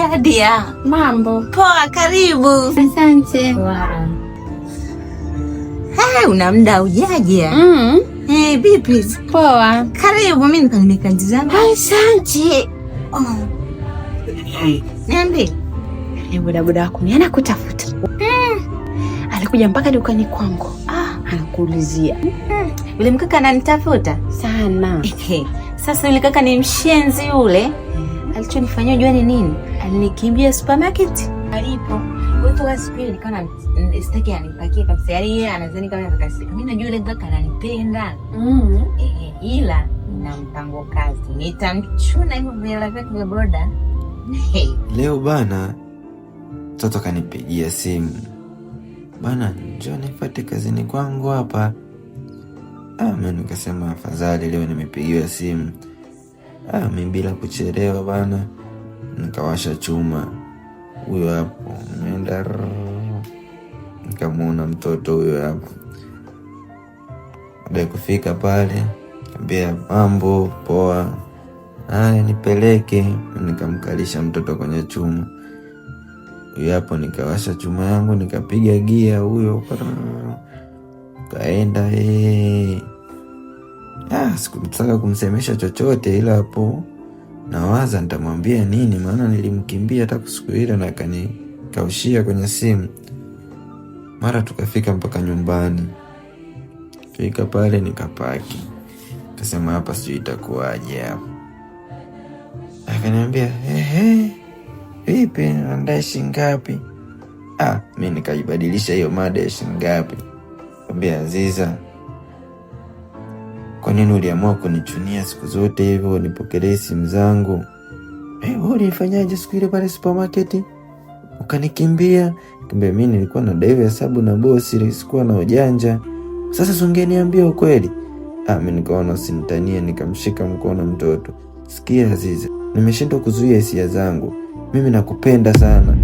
Shadia, mambo poa? Karibu. Asante. Una muda ujaje? Vipi? Poa. Karibu, mimi nikajizama. Asante. Niambie. Bodaboda wako ni anakutafuta. Alikuja mpaka dukani kwangu. Anakuulizia. Yule mkaka ananitafuta sana. Sasa yule kaka ni mshenzi yule. Alichonifanyia jua ni nini? Alinikimbia supermarket. Alipo. Watu wasikweli nikaona sitaki anipakie kabisa. Yaani yeye anadhani kama nakasika. Mimi najua yule kaka ananipenda. Ila na mpango kazi. Nitamchuna hivyo vile vya boda. Leo bana mtoto kanipigia simu. Bana njoo nifuate kazini kwangu hapa. Mimi nikasema afadhali leo nimepigiwa simu. Mimi bila kuchelewa bana nikawasha chuma. Huyo hapo nenda nikamuona mtoto huyo hapo. Baada kufika pale nikamwambia mambo poa. Nipeleke. Nikamkalisha mtoto kwenye chuma. Huyo hapo nikawasha chuma yangu nikapiga gia huyo kaenda. Sikutaka kumsemesha chochote, ila hapo nawaza nitamwambia nini, maana nilimkimbia hata siku ile na kanikaushia kwenye simu. Mara tukafika mpaka nyumbani. Fika pale nikapaki. Kasema hapa sijui itakuwaje hapo. Akaniambia vipi unadai shilingi ngapi? Mimi nikaibadilisha hiyo mada ya shilingi ngapi. Nikamwambia Aziza, kwa nini uliamua kunichunia siku zote hivyo unipokelee simu zangu? Wewe ulifanyaje siku ile pale supermarket? Ukanikimbia. Nikamwambia mimi nilikuwa na dai hesabu na bosi, sikuwa na ujanja. Sasa ungeniambia ukweli. Mimi nikaona usinitanie, nikamshika mkono mtoto. Sikia Aziza, nimeshindwa kuzuia hisia zangu. Mimi nakupenda sana.